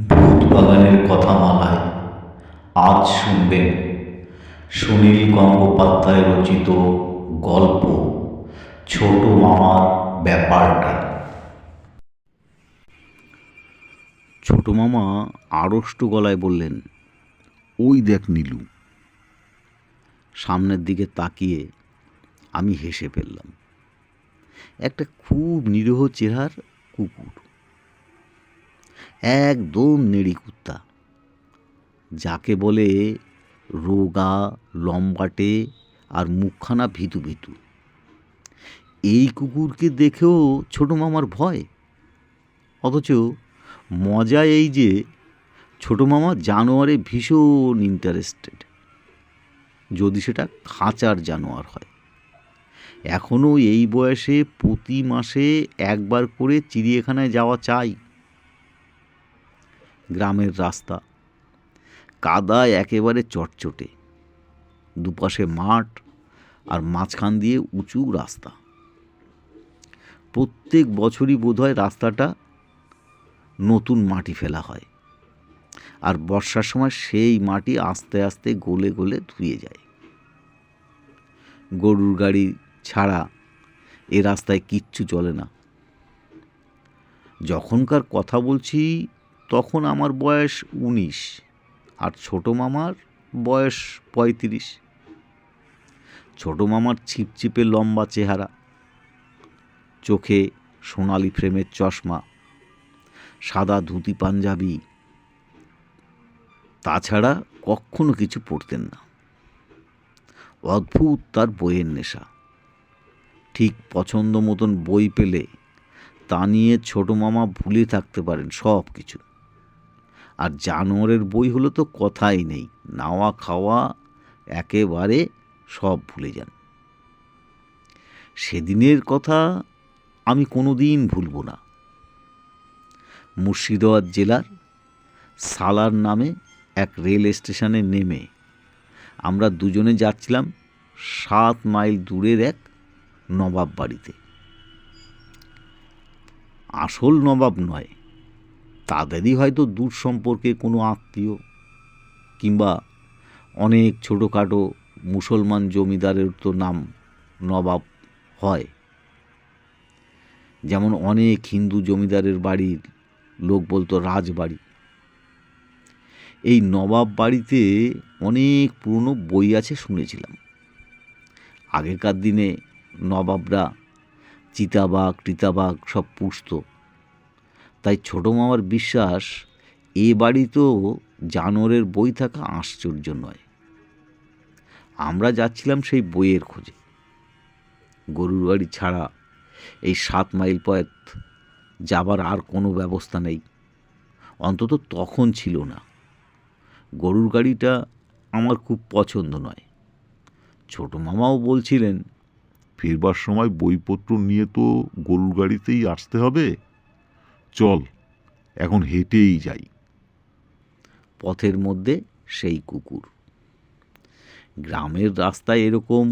ভূত বাগানের কথামালায় আজ শুনবেন সুনীল গঙ্গোপাধ্যায় রচিত গল্প ছোট মামার ব্যাপারটা। ছোট মামা আড়ষ্ট গলায় বললেন, ওই দেখ নীলু। সামনের দিকে তাকিয়ে আমি হেসে ফেললাম। একটা খুব নিরীহ চেহারার কুকুর, একদম নেড়ি কুত্তা, যাকে বলে রোগা, লম্বাটে আর মুখখানা ভিতু ভিতু। এই কুকুরকে দেখেও ছোট মামার ভয়। অথচ মজা এই যে ছোট মামা জানোয়ারে ভীষণ ইন্টারেস্টেড, যদি সেটা খাঁচার জানোয়ার হয়। এখনও এই বয়সে প্রতি মাসে একবার করে চিড়িয়াখানায় যাওয়া চাই। গ্রামের রাস্তা কাদায় একেবারে চটচটে, দুপাশে মাঠ আর মাঝখান দিয়ে উঁচু রাস্তা। প্রত্যেক বছরই বোধহয় রাস্তাটা নতুন মাটি ফেলা হয়, আর বর্ষার সময় সেই মাটি আস্তে আস্তে গলে গলে ধুয়ে যায়। গরুর গাড়ি ছাড়া এ রাস্তায় কিচ্ছু চলে না। যখনকার কথা বলছি তখন আমার বয়স 19 আর ছোট মামার বয়স 35। ছোট মামার ছিপছিপে লম্বা চেহারা, চোখে সোনালি ফ্রেমের চশমা, সাদা ধুতি পাঞ্জাবি, তাছাড়া কখনো কিছু পড়তেন না। অদ্ভুত তার বইয়ের নেশা। ঠিক পছন্দ মতন বই পেলে তা নিয়ে ছোট মামা ভুলে থাকতে পারেন সব কিছু। আর জানোয়ারের বই হলো তো কথাই নেই, নাওয়া খাওয়া একেবারে সব ভুলে যান। সেদিনের কথা আমি কোনো দিন ভুলব না। মুর্শিদাবাদ জেলার সালার নামে এক রেল স্টেশনে নেমে আমরা দুজনে যাচ্ছিলাম 7 মাইল দূরের এক নবাব বাড়িতে। আসল নবাব নয়, তাদেরই হয়তো দূর সম্পর্কে কোনো আত্মীয়, কিংবা অনেক ছোটোখাটো মুসলমান জমিদারের তো নাম নবাব হয়। যেমন অনেক হিন্দু জমিদারের বাড়ির লোক বলতো রাজবাড়ি। এই নবাব বাড়িতে অনেক পুরনো বই আছে শুনেছিলাম। আগেকার দিনে নবাবরা চিতাবাঘ টিতাবাঘ সব পুষত। তাই ছোট মামার বিশ্বাস এ বাড়িতেও জানোয়ারের বই থাকা আশ্চর্য নয়। আমরা যাচ্ছিলাম সেই বইয়ের খোঁজে। গরুর গাড়ি ছাড়া এই 7 মাইল পথ যাবার আর কোনো ব্যবস্থা নেই, অন্তত তখন ছিল না। গরুর গাড়িটা আমার খুব পছন্দ নয়। ছোট মামাও বলছিলেন, ফিরবার সময় বইপত্র নিয়ে তো গরুর গাড়িতেই আসতে হবে, চল এখন হেঁটেই যাই। পথের মধ্যে সেই কুকুর। গ্রামের রাস্তায় এরকম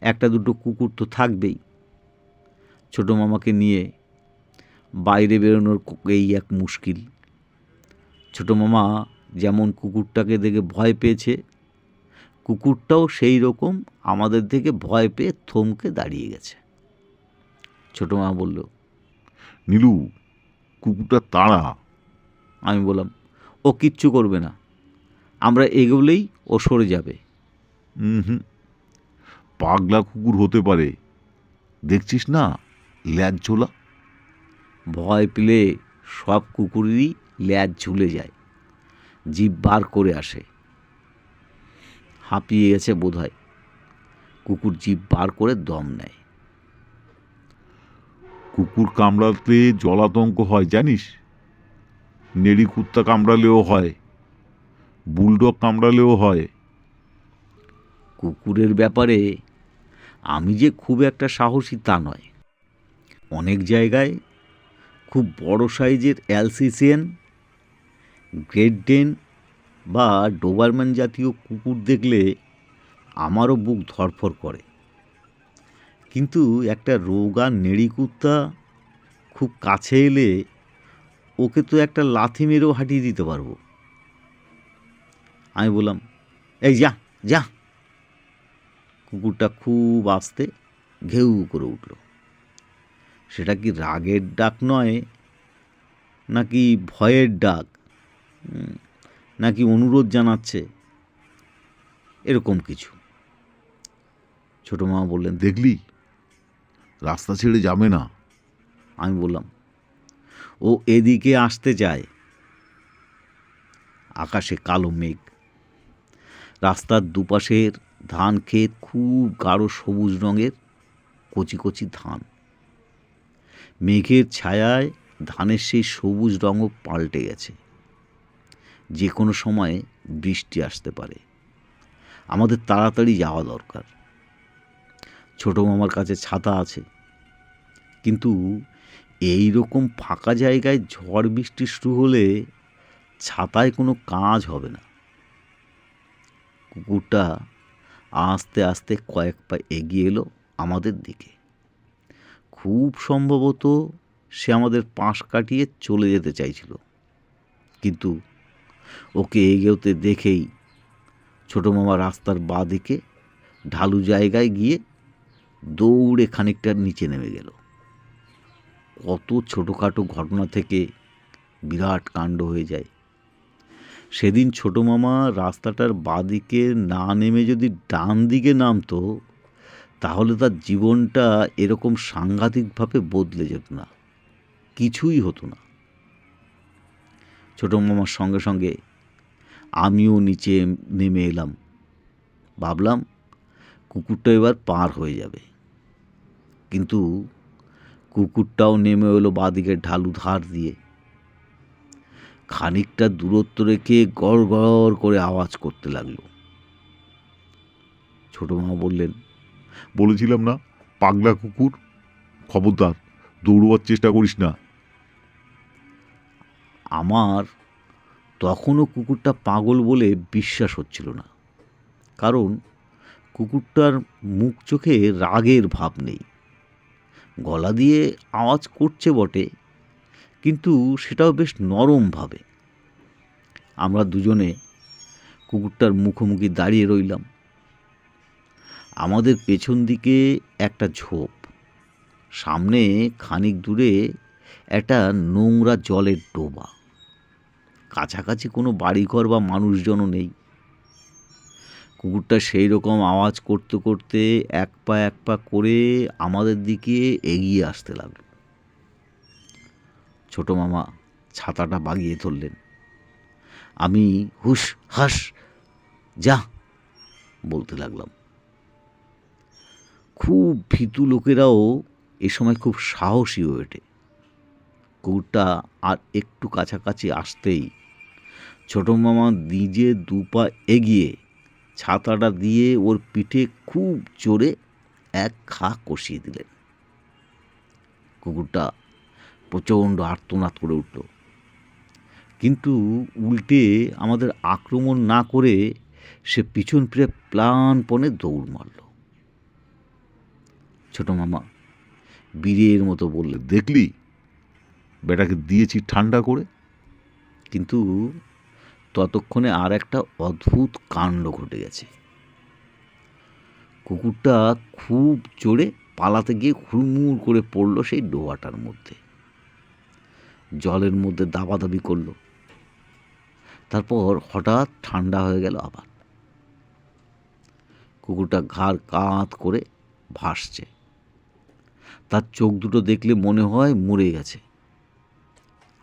একটা দুটো কুকুর তো থাকবেই। ছোট মামাকে নিয়ে বাইরে বেরোনোর এই এক মুশকিল। ছোট মামা যেমন কুকুরটাকে দেখে ভয় পেয়েছে, কুকুরটাও সেই রকম আমাদের থেকে ভয় পেয়ে থমকে দাঁড়িয়ে গেছে। ছোট মামা বলল, নীলু, কুকুরটা তাড়া। আমি বললাম, ও কিচ্ছু করবে না, আমরা এগোলেই ও সরে যাবে। হুম, পাগলা কুকুর হতে পারে, দেখছিস না ল্যাজ ঝোলা। ভয় পেলে সব কুকুরেরই ল্যাজ ঝুলে যায়, জিভ বার করে আসে। হাঁপিয়ে গেছে বোধহয়, কুকুর জিভ বার করে দম নেয়। কুকুর কামড়াতে জলাতঙ্ক হয় জানিস? নেড়ি কুত্তা কামড়ালেও হয়, বুলডগ কামড়ালেও হয়। কুকুরের ব্যাপারে আমি যে খুব একটা সাহসী তা নয়। অনেক জায়গায় খুব বড় সাইজের অ্যালসেসিয়ান, গ্রেট ডেন বা ডোবারম্যান জাতীয় কুকুর দেখলে আমারও বুক ধড়ফড় করে। কিন্তু একটা রোগা নেড়ি কুত্তা খুব কাছে এলে ওকে তো একটা লাথি মেরেও হাঁটিয়ে দিতে পারবো। আমি বললাম, এই যা যা। কুকুরটা খুব আস্তে ঘেউ করে উঠল। সেটা কি রাগের ডাক নয়, নাকি ভয়ের ডাক, নাকি অনুরোধ জানাচ্ছে, এরকম কিছু। ছোটো মামা বললেন, দেখলি, রাস্তা ছেড়ে যাবে না। আমি বললাম, ও এদিকে আসতে চায়। আকাশে কালো মেঘ, রাস্তার দুপাশের ধান ক্ষেত খুব গাঢ় সবুজ রঙের, কচি কচি ধান। মেঘের ছায়ায় ধানের সেই সবুজ রঙও পাল্টে গেছে। যে কোনো সময়ে বৃষ্টি আসতে পারে। আমাদের তাড়াতাড়ি যাওয়া দরকার। ছোটো মামার কাছে ছাতা আছে, কিন্তু এই রকম ফাঁকা জায়গায় ঝড় বৃষ্টি শুরু হলে ছাতায় কোনো কাজ হবে না। কুকুরটা আস্তে আস্তে কয়েক পা এগিয়ে এলো আমাদের দিকে। খুব সম্ভবত সে আমাদের পাশ কাটিয়ে চলে যেতে চাইছিল, কিন্তু ওকে এগোতে দেখেই ছোটো মামা রাস্তার বাঁ দিকে ঢালু জায়গায় গিয়ে দৌড়ে খানিকটা নিচে নেমে গেল। কত ছোটোখাটো ঘটনা থেকে বিরাট কাণ্ড হয়ে যায়। সেদিন ছোটো মামা রাস্তাটার বাঁ দিকে না নেমে যদি ডান দিকে নামতো, তাহলে তার জীবনটা এরকম সাংঘাতিকভাবে বদলে যেত না, কিছুই হতো না। ছোটো মামার সঙ্গে সঙ্গে আমিও নিচে নেমে এলাম। ভাবলাম কুকুরটা এবার পার হয়ে যাবে, কিন্তু কুকুরটাও নেমে এলো বাঁদিকের ঢালু ধার দিয়ে। খানিকটা দূরত্ব রেখে গড় গড় করে আওয়াজ করতে লাগলো। ছোটো মামা বললেন, বলেছিলাম না, পাগলা কুকুর, খবরদার দৌড়বার চেষ্টা করিস না। আমার তখনও কুকুরটা পাগল বলে বিশ্বাস হচ্ছিল না, কারণ কুকুরটার মুখ চোখে রাগের ভাব নেই। গলা দিয়ে আওয়াজ করছে বটে, কিন্তু সেটাও বেশ নরমভাবে। আমরা দুজনে কুকুরটার মুখোমুখি দাঁড়িয়ে রইলাম। আমাদের পেছন দিকে একটা ঝোপ, সামনে খানিক দূরে একটা নোংরা জলের ডোবা। কাছাকাছি কোনো বাড়িঘর বা মানুষজনও নেই। কুকুরটা সেই রকম আওয়াজ করতে করতে এক পা করে আমাদের দিকে এগিয়ে আসতে লাগলো। ছোটো মামা ছাতাটা বাগিয়ে ধরলেন। আমি হুস হাস যা বলতে লাগলাম। খুব ভীতু লোকেরাও এ সময় খুব সাহসী হয়ে ওঠে। কুকুরটা আর একটু কাছাকাছি আসতেই ছোটো মামা নিজে দুপা এগিয়ে ছাতাটা দিয়ে ওর পিঠে খুব জোরে এক খা কষিয়ে দিলেন। কুকুরটা প্রচণ্ড আর্তনাদ করে উঠল, কিন্তু উল্টে আমাদের আক্রমণ না করে সে পিছন ফিরে প্রাণপণে দৌড় মারল। ছোটো মামা বীরের মতো বললেন, দেখলি, বেটাকে দিয়েছি ঠান্ডা করে। কিন্তু ততক্ষণে আর একটা অদ্ভুত কাণ্ড ঘটে গেছে। কুকুরটা খুব জোরে পালাতে গিয়ে হুড়মুড় করে পড়ল সেই ডোবাটার মধ্যে। জলের মধ্যে দাবাদাবি করলো। তারপর হঠাৎ ঠান্ডা হয়ে গেল আবার। কুকুরটা ঘাড় কাত করে ভাসছে। তার চোখ দুটো দেখলে মনে হয় মরে গেছে।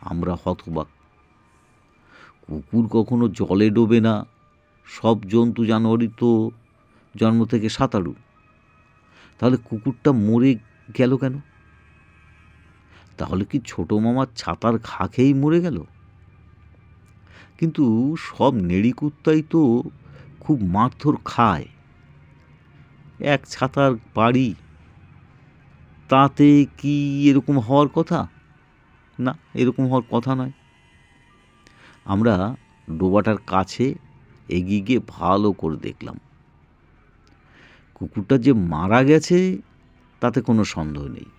আমরা হতবাক। কুকুর কখনো জলে ডোবে না, সব জন্তু জানোয়ারই তো জন্ম থেকে সাঁতারু। তাহলে কুকুরটা মরে গেল কেন? তাহলে কি ছোটো মামার ছাতার ঘা খেয়েই মরে গেল? কিন্তু সব নেড়িকুত্তাই তো খুব মারধর খায়। এক ছাতার বাড়ি, তাতে কি এরকম হওয়ার কথা? না, এরকম হওয়ার কথা নয়। আমরা ডোবাটার কাছে এগিয়ে গিয়ে ভালো করে দেখলাম। কুকুরটা যে মারা গেছে তাতে কোনো সন্দেহ নেই।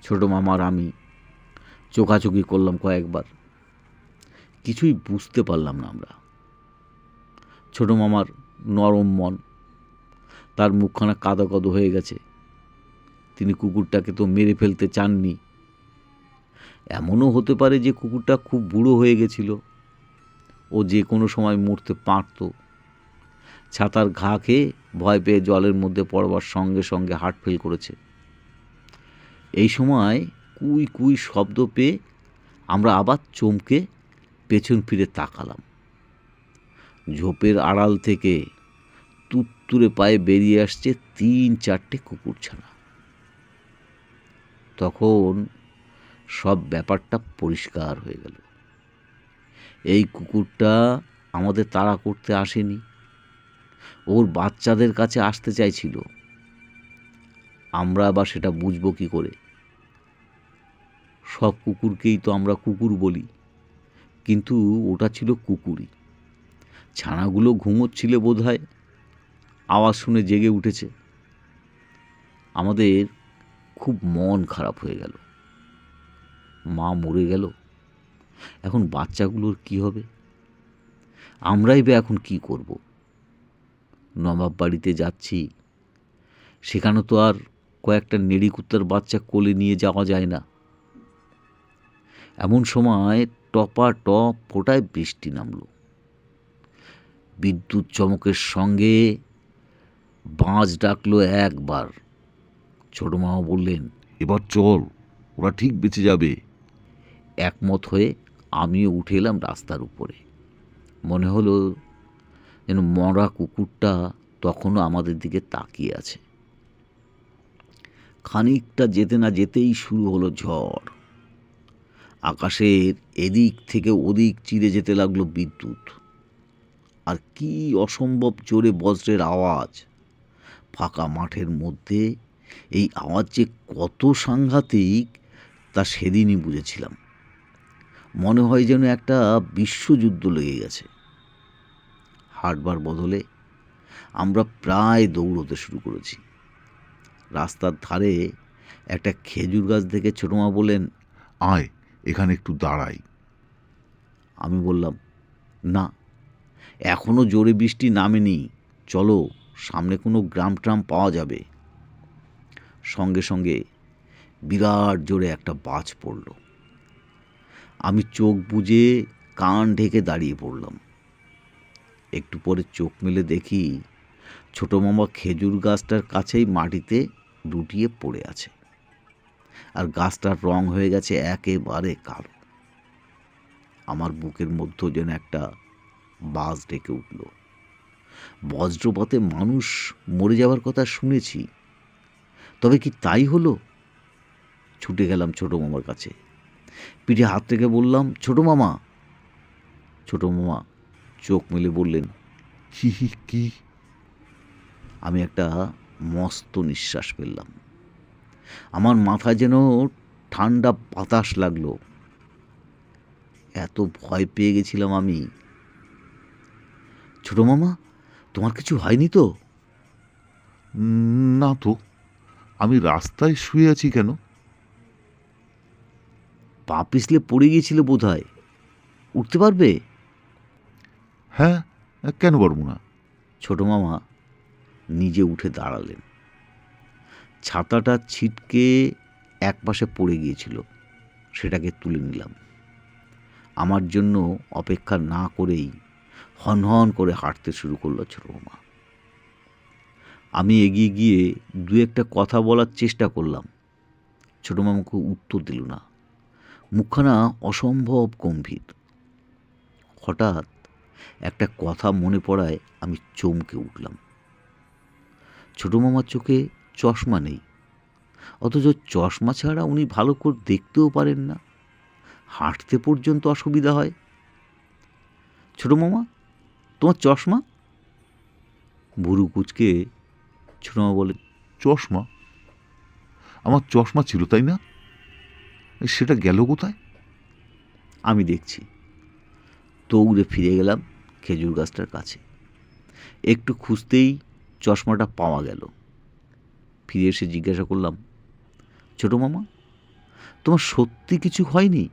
ছোটো মামার আমি চোখাচোখি করলাম কয়েকবার, কিছুই বুঝতে পারলাম না আমরা। ছোটো মামার নরম মন, তার মুখখানা কাদো কাদো হয়ে গেছে। তিনি কুকুরটাকে তো মেরে ফেলতে চাননি। এমনও হতে পারে যে কুকুরটা খুব বুড়ো হয়ে গেছিল, ও যে কোনো সময় মরতে পারত। ছাতার ঘা খেয়ে ভয় পেয়ে জলের মধ্যে পড়বার সঙ্গে সঙ্গে হার্ট ফেল করেছে। এই সময় কুই কুই শব্দ পেয়ে আমরা আবার চমকে পেছন ফিরে তাকালাম। ঝোপের আড়াল থেকে তুত্তুরে পায়ে বেরিয়ে আসছে 3-4টে কুকুরছানা। তখন সব ব্যাপারটা পরিষ্কার হয়ে গেল। এই কুকুরটা আমাদের তাড়া করতে আসেনি, ওর বাচ্চাদের কাছে আসতে চাইছিল। আমরা আবার সেটা বুঝবো কি করে? সব কুকুরকেই তো আমরা কুকুর বলি, কিন্তু ওটা ছিল কুকুরই। ছানাগুলো ঘুমোচ্ছিল বোধহয়, আওয়াজ শুনে জেগে উঠেছে। আমাদের খুব মন খারাপ হয়ে গেল। মা মরে গেল, এখন বাচ্চাগুলোর কি হবে? আমরাই বা এখন কি করব? নবাব বাড়িতে যাচ্ছি, সেখানে তো আর কয়েকটা নেড়ি কুত্তার বাচ্চা কোলে নিয়ে যাওয়া যায় না। এমন সময় টপাটপ ফোঁটায় বৃষ্টি নামল। বিদ্যুৎ চমকের সঙ্গে বাজ ডাকলো একবার। ছোটো মামা বললেন, এবার চল, ওরা ঠিক বেঁচে যাবে। একমত হয়ে আমিও উঠে এলাম রাস্তার উপরে। মনে হলো যেন মরা কুকুরটা তখনও আমাদের দিকে তাকিয়ে আছে। খানিকটা যেতে না যেতেই শুরু হলো ঝড়। আকাশের এদিক থেকে ওদিক চিরে যেতে লাগলো বিদ্যুৎ। আর কি অসম্ভব জোরে বজ্রের আওয়াজ! ফাঁকা মাঠের মধ্যে এই আওয়াজ যে কত সাংঘাতিক তা সেদিনই বুঝেছিলাম। মনে হয় যেন একটা বিশ্বযুদ্ধ লেগে গেছে। হাঁটবার বদলে আমরা প্রায় দৌড়তে শুরু করেছি। রাস্তার ধারে একটা খেজুর গাছ দেখে ছোটো মা বললেন, আয়, এখানে একটু দাঁড়াই। আমি বললাম, না, এখনও জোরে বৃষ্টি নামেনি, চলো, সামনে কোনো গ্রাম ট্রাম পাওয়া যাবে। সঙ্গে সঙ্গে বিরাট জোরে একটা বাজ পড়ল। আমি চোখ বুজে কান ঢেকে দাঁড়িয়ে পড়লাম। একটু পরে চোখ মেলে দেখি ছোটো মামা খেজুর গাছটার কাছেই মাটিতে লুটিয়ে পড়ে আছে, আর গাছটার রং হয়ে গেছে একেবারে কালো। আমার বুকের মধ্যে যেন একটা বাজ ডেকে উঠল। বজ্রপাতে মানুষ মরে যাওয়ার কথা শুনেছি, তবে কি তাই হলো? ছুটে গেলাম ছোটো মামার কাছে, পিঠে হাত রেখে বললাম, ছোটো মামা। ছোটো মামা চোখ মেলে বললেন, কি? আমি একটা মস্ত নিঃশ্বাস ফেললাম। আমার মাথায় যেন ঠান্ডা বাতাস লাগলো। এত ভয় পেয়ে গেছিলাম আমি। ছোটো মামা, তোমার কিছু হয়নি তো? না তো, আমি রাস্তায় শুয়ে আছি কেন? পা পিছলে পড়ে গিয়েছিল বোধহয়, উঠতে পারবে? হ্যাঁ, কেন পারবো না? ছোটো মামা নিজে উঠে দাঁড়ালেন। ছাতাটা ছিটকে একপাশে পড়ে গিয়েছিল, সেটাকে তুলে নিলাম। আমার জন্য অপেক্ষা না করেই হনহন করে হাঁটতে শুরু করলো ছোটো মামা। আমি এগিয়ে গিয়ে দু একটা কথা বলার চেষ্টা করলাম। ছোটো মামাকে উত্তর দিল না, মুখখানা অসম্ভব গম্ভীর। হঠাৎ একটা কথা মনে পড়ায় আমি চমকে উঠলাম। ছোটো মামার চোখে চশমা নেই, অথচ চশমা ছাড়া উনি ভালো করে দেখতেও পারেন না, হাঁটতে পর্যন্ত অসুবিধা হয়। ছোটো মামা, তোমার চশমা? ভুরু কুচকে ছোটো মামা বলে, চশমা? আমার চশমা ছিল, তাই না? সেটা গেল কোথায়? আমি দেখছি। দৌড়ে ফিরে গেলাম খেজুর গাছটার কাছে। একটু খুঁজতেই চশমাটা পাওয়া গেল। ফিরে এসে জিজ্ঞাসা করলাম, ছোটো মামা, তোমার সত্যি কিছু হয়নি?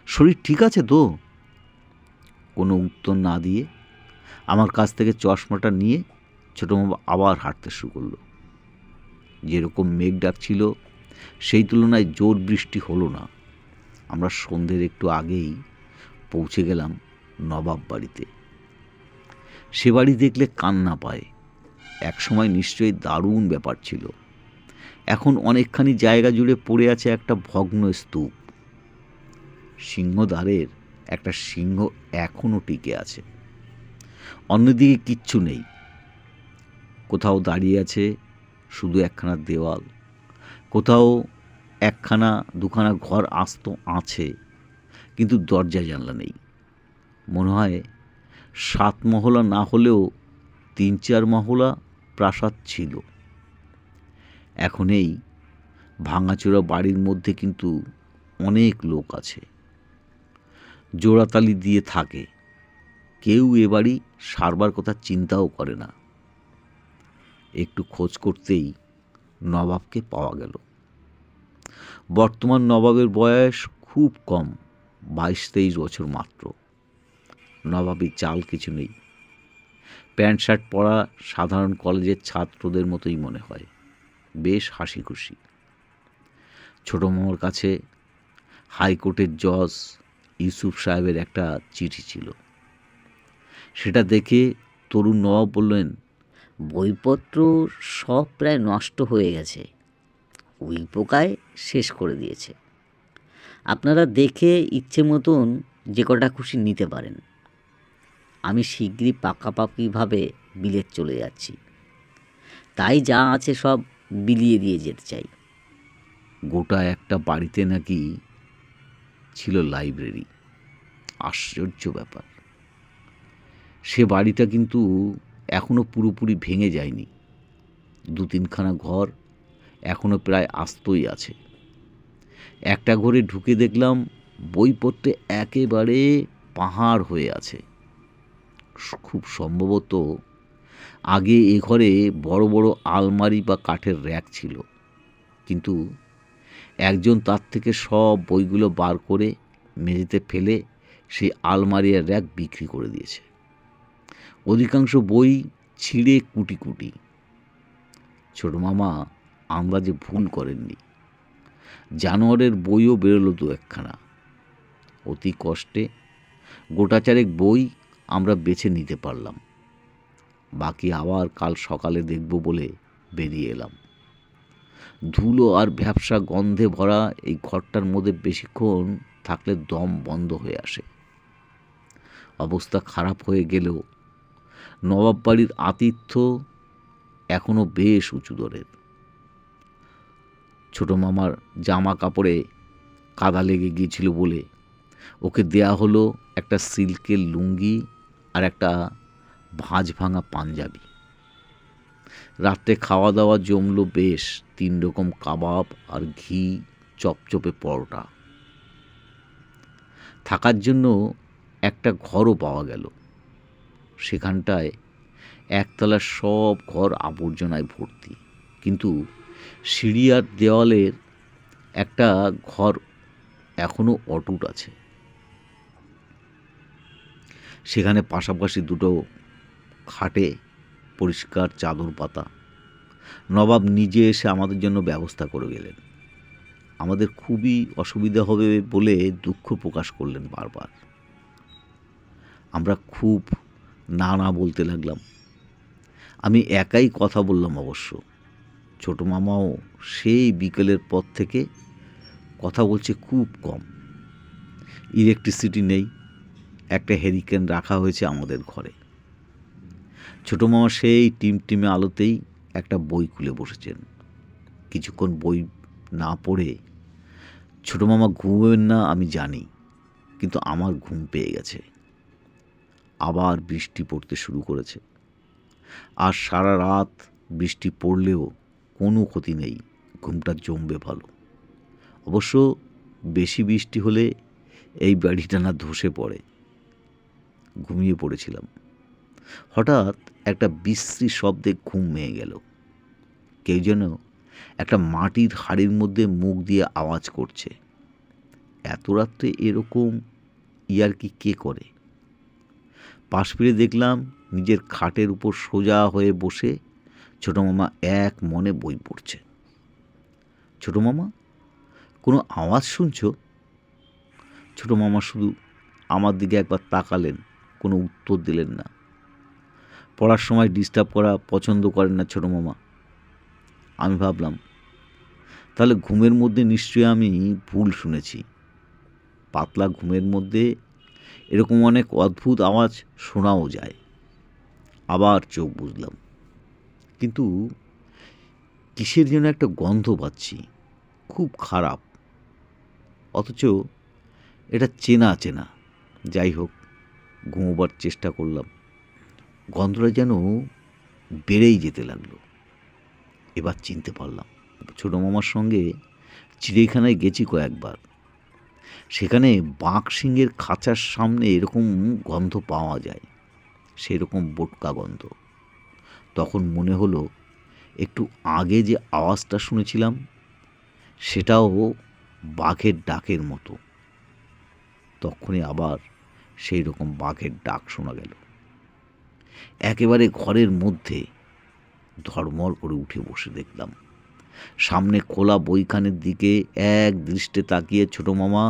শরীর ঠিক আছে তো? কোনো উত্তর না দিয়ে আমার কাছ থেকে চশমাটা নিয়ে ছোটো মামা আবার হাঁটতে শুরু করলো। যেরকম মেঘ ডাকছিল সেই তুলনায় জোর বৃষ্টি হলো না। আমরা সন্ধ্যের একটু আগেই পৌঁছে গেলাম নবাব বাড়িতে। সে বাড়ি দেখলে কান্না পায়। একসময় নিশ্চয়ই দারুণ ব্যাপার ছিল। এখন অনেকখানি জায়গা জুড়ে পড়ে আছে একটা ভগ্ন স্তূপ। সিংহদ্বারের একটা সিংহ এখনও টিকে আছে, অন্যদিকে কিচ্ছু নেই। কোথাও দাঁড়িয়ে আছে শুধু একখানা দেওয়াল, কোথাও একখানা দুখানা ঘর আস্ত আছে, কিন্তু দরজা জানলা নেই। মনে হয় 7 মহলা না হলেও 3-4 মহলা প্রাসাদ ছিল। এখন এই ভাঙাচোরা বাড়ির মধ্যে কিন্তু অনেক লোক আছে, জোড়াতালি দিয়ে থাকে। কেউ এ বাড়ি সারবার কথা চিন্তাও করে না। একটু খোঁজ করতেই নবাবকে পাওয়া গেল। বর্তমান নবাবের বয়স খুব কম, 22-23 বছর মাত্র। নবাবী চাল কিছু নেই। প্যান্ট শার্ট পরা সাধারণ কলেজের ছাত্রদের মতোই মনে হয়। বেশ হাসি খুশি। ছোটো মামার কাছে হাইকোর্টের জজ ইউসুফ সাহেবের একটা চিঠি ছিল। সেটা দেখে তরুণ নবাব বললেন, বইপত্র সব প্রায় নষ্ট হয়ে গেছে, উইপোকায় শেষ করে দিয়েছে। আপনারা দেখে ইচ্ছে মতন যে কটা খুশি নিতে পারেন। আমি শীঘ্রই পাকাপাকিভাবে বিলেত চলে যাচ্ছি, তাই যা আছে সব বিলিয়ে দিয়ে যেতে চাই। গোটা একটা বাড়িতে নাকি ছিল লাইব্রেরি। আশ্চর্য ব্যাপার। সে বাড়িটা কিন্তু এখনও পুরোপুরি ভেঙে যায়নি। 2-3খানা ঘর এখনও প্রায় আস্তই আছে। একটা ঘরে ঢুকে দেখলাম বইপত্রে একেবারে পাহাড় হয়ে আছে। খুব সম্ভবত আগে এ ঘরে বড় বড় আলমারি বা কাঠের র্যাক ছিল, কিন্তু একজন তার থেকে সব বইগুলো বার করে মেঝেতে ফেলে সেই আলমারি আর র্যাক বিক্রি করে দিয়েছে। অধিকাংশ বই ছিঁড়ে কুটি কুটি। ছোটো মামা আন্দাজে ভুল করেননি। জানোয়ারের বইও বেরোলো 2-1খানা। অতি কষ্টে গোটা 4 বই আমরা বেছে নিতে পারলাম। বাকি আবার কাল সকালে দেখব বলে বেরিয়ে এলাম। ধুলো আর ভ্যাপসা গন্ধে ভরা এই ঘরটার মধ্যে বেশিক্ষণ থাকলে দম বন্ধ হয়ে আসে। অবস্থা খারাপ হয়ে গেলেও নবাব বাড়ির আতিথ্য এখনও বেশ উঁচু দরের। ছোটো মামার জামা কাপড়ে কাদা লেগে গিয়েছিল বলে ওকে দেয়া হলো একটা সিল্কের লুঙ্গি আর একটা ভাঁজ ভাঙা পাঞ্জাবি। রাত্রে খাওয়া দাওয়া জমলো বেশ। 3 রকম কাবাব আর ঘি চপচপে পরোটা। থাকার জন্য একটা ঘরও পাওয়া গেল। সেখানটায় একতলার সব ঘর আবর্জনায় ভর্তি, কিন্তু সিঁড়ি আর দেওয়ালের একটা ঘর এখনও অটুট আছে। সেখানে পাশাপাশি 2 খাটে পরিষ্কার চাদর পাতা। নবাব নিজে এসে আমাদের জন্য ব্যবস্থা করে গেলেন। আমাদের খুবই অসুবিধা হবে বলে দুঃখ প্রকাশ করলেন বারবার। আমরা খুব না না বলতে লাগলাম। আমি একাই কথা বললাম অবশ্য। ছোটো মামাও সেই বিকেলের পর থেকে কথা বলছে খুব কম। ইলেকট্রিসিটি নেই। একটা হ্যারিকেন রাখা হয়েছে আমাদের ঘরে। ছোটো মামা সেই টিমটিমে আলোতেই একটা বই খুলে বসেছেন। কিছুক্ষণ বই না পড়ে ছোটো মামা ঘুমোবেন না আমি জানি, কিন্তু আমার ঘুম পেয়ে গেছে। আবার বৃষ্টি পড়তে শুরু করেছে। আর সারা রাত বৃষ্টি পড়লেও কোনো ক্ষতি নেই, ঘুমটা জমবে ভালো। অবশ্য বেশি বৃষ্টি হলে এই বাড়িটা না ধসে পড়ে। ঘুমিয়ে পড়েছিলাম। হঠাৎ একটা বিশ্রী শব্দে ঘুম ভেঙে গেল। কেউ যেন একটা মাটির হাড়ির মধ্যে মুখ দিয়ে আওয়াজ করছে। এত রাত্রে এরকম ইয়ার্কি কে করে? পাশ ফিরে দেখলাম নিজের খাটের উপর সোজা হয়ে বসে ছোটো মামা এক মনে বই পড়ছে। ছোটো মামা, কোনো আওয়াজ শুনছো? ছোটো মামা শুধু আমার দিকে একবার তাকালেন, কোনো উত্তর দিলেন না। পড়ার সময় ডিস্টার্ব করা পছন্দ করেন না ছোটো মামা। আমি ভাবলাম, তাহলে ঘুমের মধ্যে নিশ্চয়ই আমি ভুল শুনেছি। পাতলা ঘুমের মধ্যে এরকম অনেক অদ্ভুত আওয়াজ শোনাও যায়। আবার চোখ বুজলাম, কিন্তু কিসের যেন একটা গন্ধ পাচ্ছি, খুব খারাপ, অথচ এটা চেনা চেনা। যাই হোক, ঘুমোবার চেষ্টা করলাম। গন্ধটা যেন বেড়েই যেতে লাগলো। এবার চিনতে পারলাম, ছোটো মামার সঙ্গে চিড়িয়াখানায় গেছি কয়েকবার। সেখানে বাঘ সিংহের খাঁচার সামনে এরকম গন্ধ পাওয়া যায়, সেই রকম বোটকা গন্ধ। তখন মনে হলো একটু আগে যে আওয়াজটা শুনেছিলাম সেটাও বাঘের ডাকের মতো। তখনই আবার সেই রকম বাঘের ডাক শোনা গেল। একেবারে ঘরের মধ্যে ধড়মড় করে উঠে বসে দেখলাম সামনে খোলা বইখানের দিকে এক দৃষ্টে তাকিয়ে ছোটো মামা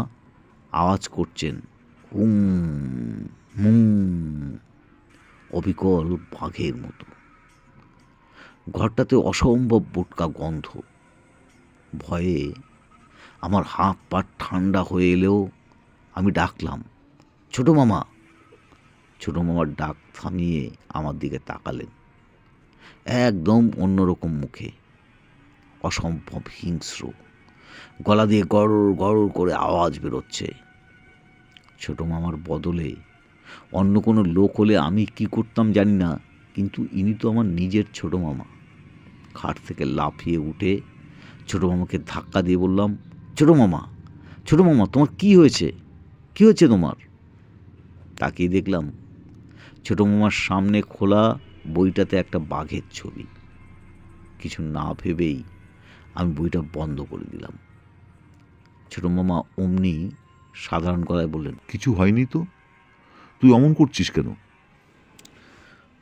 আওয়াজ করছেন, হুম হুম, অবিকল বাঘের মতো। ঘরটাতে অসম্ভব বোটকা গন্ধ। ভয়ে আমার হাত পা ঠান্ডা হয়ে এলেও আমি ডাকলাম, ছোটো মামা। ছোটো মামার ডাক থামিয়ে আমার দিকে তাকালেন, একদম অন্যরকম মুখে, অসম্ভব হিংস্র, গলা দিয়ে গড় গড় করে আওয়াজ বেরোচ্ছে। ছোটো মামার বদলে অন্য কোনো লোক হলে আমি কি করতাম জানি না, কিন্তু ইনি তো আমার নিজের ছোটো মামা। খাট থেকে লাফিয়ে উঠে ছোটো মামাকে ধাক্কা দিয়ে বললাম, ছোটো মামা, ছোটো মামা, তোমার কি হয়েছে? কি হয়েছে তোমার? তাকিয়ে দেখলাম ছোটো মামার সামনে খোলা বইটাতে একটা বাঘের ছবি। কিছু না ভেবেই আমি বইটা বন্ধ করে দিলাম। ছোটো মামা অমনি সাধারণ গলায় বললেন, কিছু হয়নি তো, তুই অমন করছিস কেন?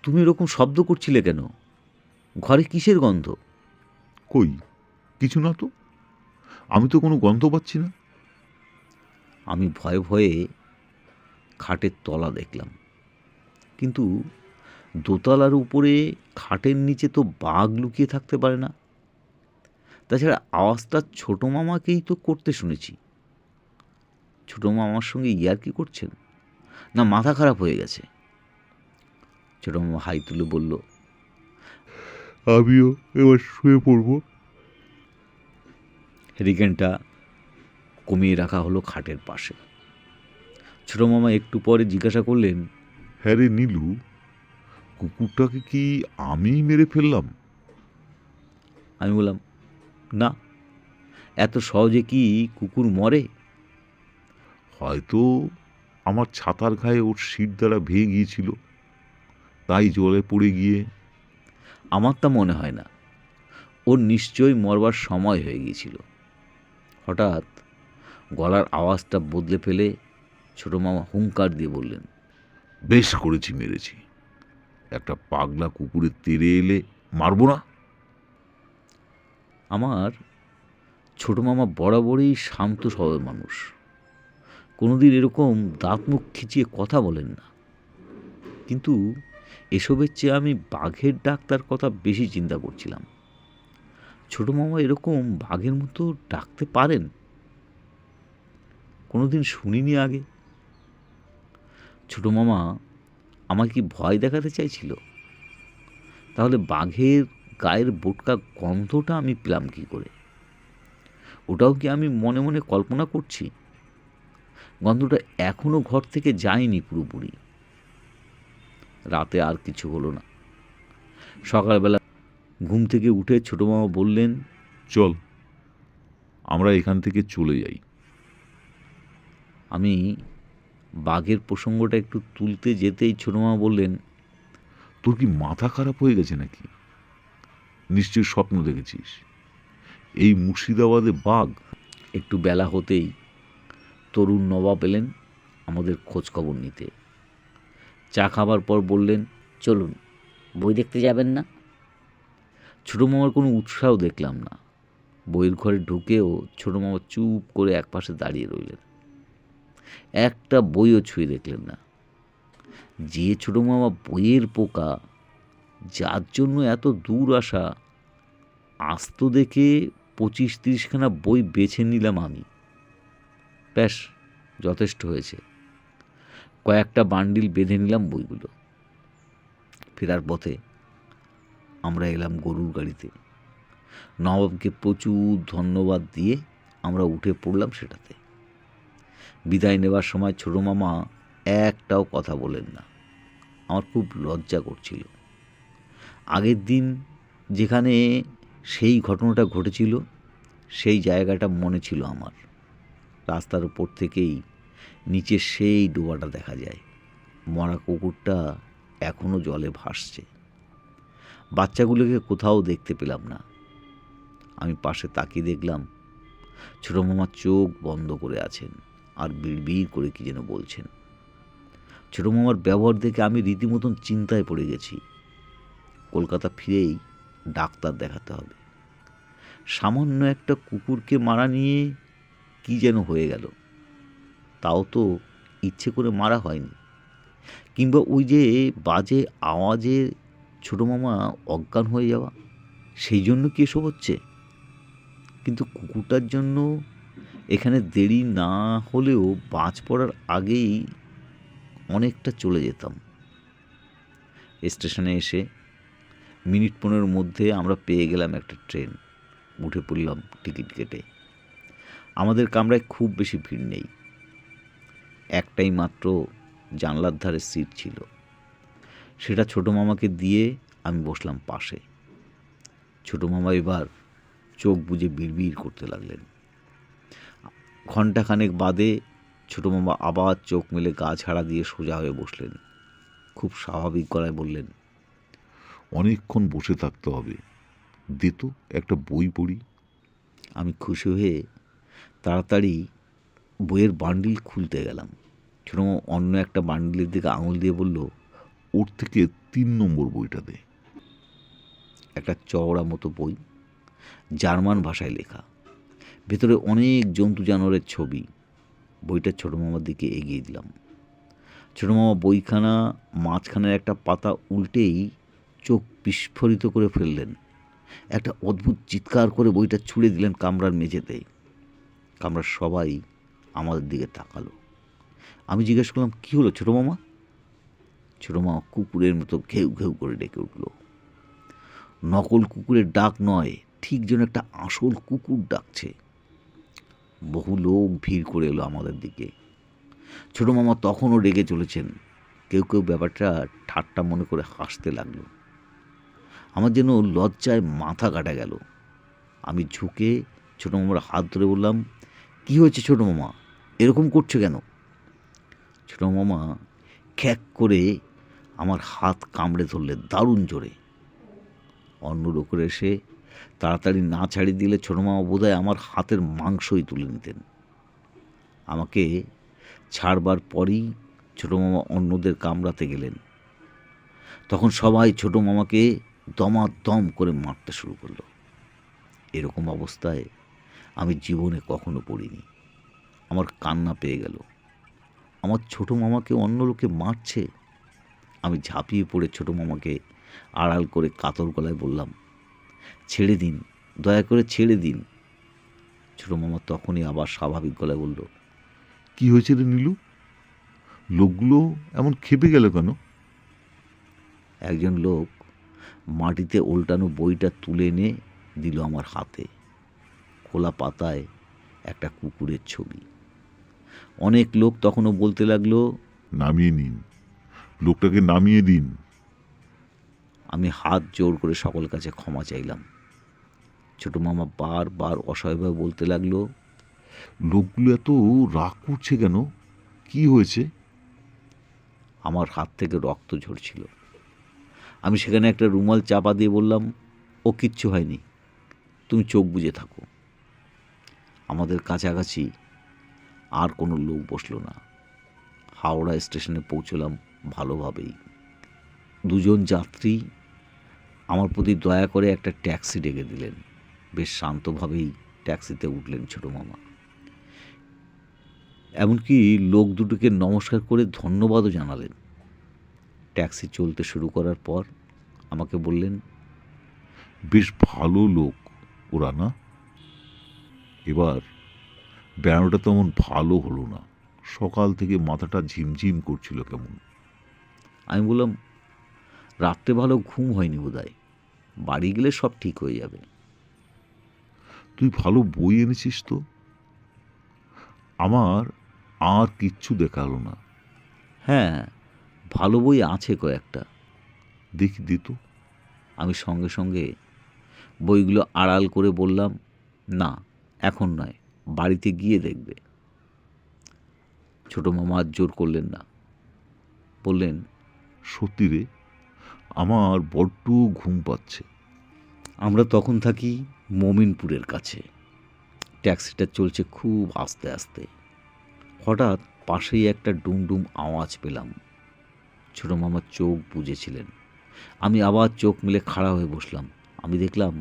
তুমি এরকম শব্দ করছিলে কেন? ঘরে কিসের গন্ধ? কই, কিছু না তো, আমি তো কোনো গন্ধ পাচ্ছি না। আমি ভয়ে ভয়ে খাটের তলা দেখলাম, কিন্তু দোতলার উপরে খাটের নিচে তো বাঘ লুকিয়ে থাকতে পারে না। তাছাড়া আওয়াজটা ছোটো মামাকেই তো করতে শুনেছি। ছোটো মামার সঙ্গে ইয়ার্কি করছেন, না মাথা খারাপ হয়ে গেছে? ছোটো মামা হাই তুলে বলল, আমিও এবার শুয়ে পড়বো। হ্যারিকেনটা কমিয়ে রাখা হলো খাটের পাশে। ছোটো মামা একটু পরে জিজ্ঞাসা করলেন, হ্যাঁ রে নীলু, কুকুরটাকে কি আমি মেরে ফেললাম? আমি বললাম, না, এত সহজে কি কুকুর মরে? হয়তো আমার ছাতার গায়ে ওর সিট দ্বারা ভেঙে গিয়েছিল, তাই জলে পড়ে গিয়ে। আমার তা মনে হয় না, ওর নিশ্চয়ই মরবার সময় হয়ে গিয়েছিল। হঠাৎ গলার আওয়াজটা বদলে ফেলে ছোটো মামা হুঙ্কার দিয়ে বললেন, বেশ করেছি, মেরেছি। একটা পাগলা কুকুরের তেড়ে এলে মারবো না? আমার ছোটো মামা বরাবরই শান্ত স্বভাবের মানুষ, কোনোদিন এরকম দাঁত মুখ খিচিয়ে কথা বলেন না। কিন্তু এসবের চেয়ে আমি বাঘের ডাক্তার কথা বেশি চিন্তা করছিলাম। ছোটো মামা এরকম বাঘের মতো ডাকতে পারেন? কোনোদিন শুনিনি আগে। ছোটো মামা আমাকে কি ভয় দেখাতে চাইছিল? তাহলে বাঘের গায়ের বোটকা গন্ধটা আমি পেলাম কী করে? ওটাও কি আমি মনে মনে কল্পনা করছি? গন্ধটা এখনও ঘর থেকে যায়নি পুরোপুরি। রাতে আর কিছু হলো না। সকালবেলা ঘুম থেকে উঠে ছোটো মামা বললেন, চল আমরা এখান থেকে চলে যাই। আমি বাঘের প্রসঙ্গটা একটু তুলতে যেতেই ছোটো মামা বললেন, তোর কি মাথা খারাপ হয়ে গেছে নাকি? নিশ্চয়ই স্বপ্ন দেখেছিস। এই মুর্শিদাবাদে বাঘ? একটু বেলা হতেই তরুণ নবাব এলেন আমাদের খোঁজ খবর নিতে। চা খাবার পর বললেন, চলুন, বই দেখতে যাবেন না? ছোটো মামার কোনো উৎসাহ দেখলাম না। বইয়ের ঘরে ঢুকেও ছোটো মামা চুপ করে একপাশে দাঁড়িয়ে রইলেন, একটা বইও ছুঁয়ে দেখলেন না। যে ছোটো মামা বইয়ের পোকা, যার জন্য এত দূর আসা, আস্ত দেখে 25-30খানা বই বেছে নিলাম আমি। ব্যাস, যথেষ্ট হয়েছে। কয়েকটা বান্ডিল বেঁধে নিলাম বইগুলো। ফেরার পথে আমরা এলাম গরুর গাড়িতে। নবাবকে প্রচুর ধন্যবাদ দিয়ে আমরা উঠে পড়লাম সেটাতে। বিদায় নেবার সময় ছোটো মামা একটাও কথা বলেন না। আমার খুব লজ্জা করছিল। আগের দিন যেখানে সেই ঘটনাটা ঘটেছিল সেই জায়গাটা মনে ছিল আমার। রাস্তার উপর থেকেই নিচে সেই ডোবাটা দেখা যায়। মরা কুকুরটা এখনও জলে ভাসছে। বাচ্চাগুলোকে কোথাও দেখতে পেলাম না। আমি পাশে তাকিয়ে দেখলাম ছোটো মামা চোখ বন্ধ করে আছেন আর বিড়বিড় করে কি যেন বলছেন। ছোটো মামার ব্যবহার দেখে আমি রীতিমতন চিন্তায় পড়ে গেছি। কলকাতা ফিরেই ডাক্তার দেখাতে হবে। সামান্য একটা কুকুরকে মারা নিয়ে কি যেন হয়ে গেল। তাও তো ইচ্ছে করে মারা হয়নি। কিংবা ওই যে বাজে আওয়াজে ছোটো মামা অজ্ঞান হয়ে যাওয়া, সেই জন্য কি এসব হচ্ছে? কিন্তু কুকুরটার জন্য এখানে দেরি না হলেও বাজ পড়ার আগেই অনেকটা চলে যেতাম। স্টেশনে এসে মিনিট 15 মধ্যে আমরা পেয়ে গেলাম একটা ট্রেন। উঠে পড়লাম টিকিট কেটে। আমাদের কামরায় খুব বেশি ভিড় নেই, একটাই মাত্র জানলার ধারে সিট ছিল। সেটা ছোটো মামাকে দিয়ে আমি বসলাম পাশে। ছোটো মামা এবার চোখ বুজে বিড়বিড় করতে লাগলেন। ঘণ্টাখানেক বাদে ছোটো মামা আবার চোখ মেলে গা ঝাড়া দিয়ে সোজা হয়ে বসলেন। খুব স্বাভাবিক গলায় বললেন, অনেকক্ষণ বসে থাকতে হবে, দে তো একটা বই পড়ি। আমি খুশি হয়ে তাড়াতাড়ি বইয়ের বান্ডিল খুলতে গেলাম। ছোটো মামা অন্য একটা বান্ডিলের দিকে আঙুল দিয়ে বলল, ওর থেকে 3 নম্বর বইটা দে। একটা চওড়া মতো বই, জার্মান ভাষায় লেখা, ভেতরে অনেক জন্তু জানোয়ারের ছবি। বইটা ছোটো মামার দিকে এগিয়ে দিলাম। ছোটো মামা বইখানা মাঝখানের একটা পাতা উল্টেই চোখ বিস্ফোরিত করে ফেললেন। একটা অদ্ভুত চিৎকার করে বইটা ছুঁড়ে দিলেন কামরার মেঝেতে। কামরার সবাই আমাদের দিকে তাকালো। আমি জিজ্ঞেস করলাম, কী হলো ছোটো মামা? ছোটো মামা কুকুরের মতো ঘেউ ঘেউ করে ডেকে উঠল। নকল কুকুরের ডাক নয়, ঠিক যেন একটা আসল কুকুর ডাকছে। বহু লোক ভিড় করে এলো আমাদের দিকে। ছোটো মামা তখনও রেগে চলেছেন। কেউ কেউ ব্যাপারটা ঠাট্টা মনে করে হাসতে লাগলো। আমার যেন লজ্জায় মাথা কাটা গেল। আমি ঝুঁকে ছোটো মামার হাত ধরে বললাম, কী হয়েছে ছোটো মামা, এরকম করছো কেন? ছোটো মামা খ্যাক করে আমার হাত কামড়ে ধরলেন দারুণ জোরে। অন্য লোকের এসে তাড়াতাড়ি না ছাড়িয়ে দিলে ছোটো মামা বোধহয় আমার হাতের মাংসই তুলে নিতেন। আমাকে ছাড়বার পরই ছোটো মামা অন্যদের কামড়াতে গেলেন। তখন সবাই ছোটো মামাকে দমাদম করে মারতে শুরু করলো। এরকম অবস্থায় আমি জীবনে কখনো পড়িনি। আমার কান্না পেয়ে গেল। আমার ছোটো মামাকে অন্য লোকে মারছে। আমি ঝাঁপিয়ে পড়ে ছোটো মামাকে আড়াল করে কাতর গলায় বললাম, ছেড়ে দিন, দয়া করে ছেড়ে দিন। ছোটো মামা তখনই আবার স্বাভাবিক গলায় বলল, কি হয়েছে রে নীলু, লোকগুলো এমন খেপে গেল কেন? একজন লোক মাটিতে উল্টানো বইটা তুলে এনে দিল আমার হাতে। খোলা পাতায় একটা কুকুরের ছবি। অনেক লোক তখনও বলতে লাগলো, নামিয়ে নিন, লোকটাকে নামিয়ে দিন। আমি হাত জোর করে সকল কাছে ক্ষমা চাইলাম। ছোটো মামা বারবার অসহায়ভাবে বলতে লাগলো, লোকগুলো এত রাগ করছে কেন, কি হয়েছে? আমার হাত থেকে রক্ত ঝরছিল। আমি সেখানে একটা রুমাল চাপা দিয়ে বললাম, ও কিচ্ছু হয়নি। তুমি চোখ বুজে থাকো। আমাদের কাছাকাছি আর কোনো লোক বসলো না। হাওড়া স্টেশনে পৌঁছলাম ভালোভাবেই। দুজন যাত্রী আমার প্রতি দয়া করে একটা ট্যাক্সি ডেকে দিলেন। বেশ শান্তভাবেই ট্যাক্সিতে উঠলেন ছোটো মামা। এমনকি লোক দুটোকে নমস্কার করে ধন্যবাদও জানালেন। ট্যাক্সি চলতে শুরু করার পর আমাকে বললেন, বেশ ভালো লোক ওরা, না? এবার বেড়ানোটা তেমন ভালো হলো না। সকাল থেকে মাথাটা ঝিমঝিম করছিল কেমন। আমি বললাম, রাত্রে ভালো ঘুম হয়নি বোধহয়, বাড়ি গেলে সব ঠিক হয়ে যাবে। তুই ভালো বই এনেছিস তো? আমার আর কিচ্ছু দেখালো না। হ্যাঁ, ভালো বই আছে কয়েকটা। দেখি দিত। আমি সঙ্গে সঙ্গে বইগুলো আড়াল করে বললাম, না এখন নয়, বাড়িতে গিয়ে দেখবে। ছোটো মামা আর জোর করলেন না, বললেন, সত্যি রে, আমার বড্ড ঘুম পাচ্ছে। আমরা তখন থাকি মমিনপুরের কাছে। ট্যাক্সিটা চলছে খুব আস্তে আস্তে। হঠাৎ পাশেই একটা ডুমডুম আওয়াজ পেলাম। ছোটো মামা চোখ বুজেছিলেন। আমি আবার চোখ মেলে খাড়া হয়ে বসলাম। আমি দেখলাম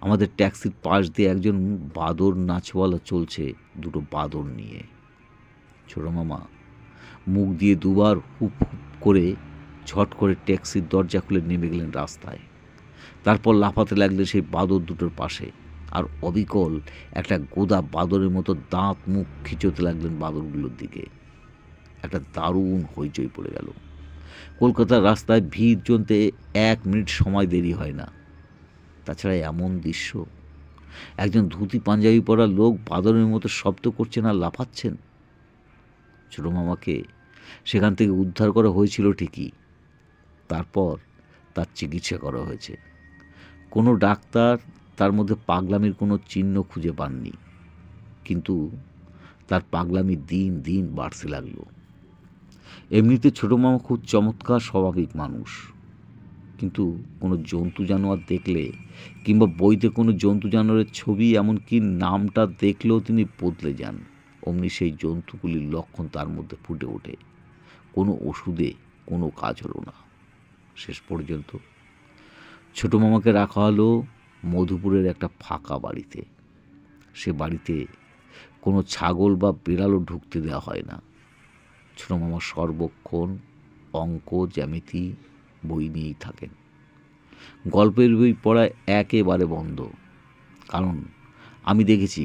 আমাদের ট্যাক্সির পাশ দিয়ে একজন বাদর নাচওয়ালা চলছে দুটো বাদর নিয়ে। ছোটো মামা মুখ দিয়ে দুবার হুপ হুপ করে ঝট করে ট্যাক্সির দরজা খুলে নেমে গেলেন রাস্তায়। তারপর লাফাতে লাগলেন সেই বাদর দুটোর পাশে, আর অবিকল একটা গোদা বাদরের মতো দাঁত মুখ খিঁচোতে লাগলেন বাদরগুলোর দিকে। একটা দারুণ হইচই পড়ে গেল। কলকাতার রাস্তায় ভিড় জমতে 1 মিনিট সময় দেরি হয় না। তাছাড়া এমন দৃশ্য, একজন ধুতি পাঞ্জাবি পরা লোক বাদরের মতো শব্দ করছেন আর লাফাচ্ছেন। ছোটো মামাকে সেখান থেকে উদ্ধার করা হয়েছিল ঠিকই, তারপর তার চিকিৎসা করা হয়েছে। কোনো ডাক্তার তার মধ্যে পাগলামির কোনো চিহ্ন খুঁজে পাননি, কিন্তু তার পাগলামি দিন দিন বাড়তে লাগলো। এমনিতে ছোটো মামা খুব চমৎকার স্বাভাবিক মানুষ, কিন্তু কোনো জন্তু জানোয়ার দেখলে কিংবা বইতে কোনো জন্তু জানোয়ারের ছবি এমনকি নামটা দেখলেও তিনি বদলে যান। অমনি সেই জন্তুগুলির লক্ষণ তার মধ্যে ফুটে ওঠে। কোনো ওষুধে কোনো কাজ হলো না। শেষ পর্যন্ত ছোটো মামাকে রাখা হলো মধুপুরের একটা ফাঁকা বাড়িতে। সে বাড়িতে কোনো ছাগল বা বিড়ালও ঢুকতে দেওয়া হয় না। ছোটো মামা সর্বক্ষণ অঙ্ক জ্যামিতি বই নিয়েই থাকেন। গল্পের বই পড়া একেবারে বন্ধ, কারণ আমি দেখেছি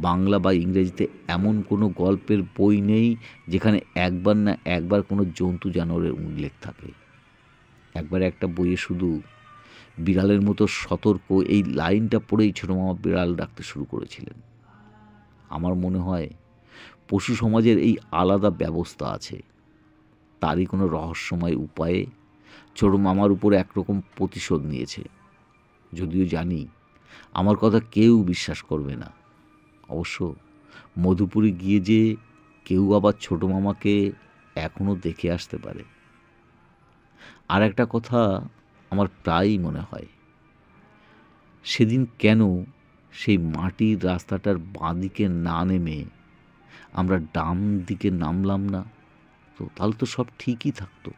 বাংলা বা ইংরেজিতে এমন কোনো গল্পের বই নেই যেখানে একবার না একবার কোনো জন্তু জানোয়ারের উল্লেখ থাকে। একবার একটা বইয়ে শুধু বিড়ালের মতো সতর্ক এই লাইনটা পড়েই ছোটো মামা বিড়াল ডাকতে শুরু করেছিলেন। আমার মনে হয় পশু সমাজের এই আলাদা ব্যবস্থা আছে, তারই কোনো রহস্যময় উপায়ে ছোটো মামার উপর একরকম প্রতিশোধ নিয়েছে। যদিও জানি আমার কথা কেউ বিশ্বাস করবে না। অবশ্য মধুপুরে গিয়ে যে কেউ আবার ছোটো মামাকে এখনও দেখে আসতে পারে। আর একটা কথা আমার প্রায়ই মনে হয়, সেদিন কেন সেই মাটির রাস্তাটার বাঁ দিকে না নেমে আমরা ডান দিকে নামলাম না? তো তাহলে তো সব ঠিকই থাকতো।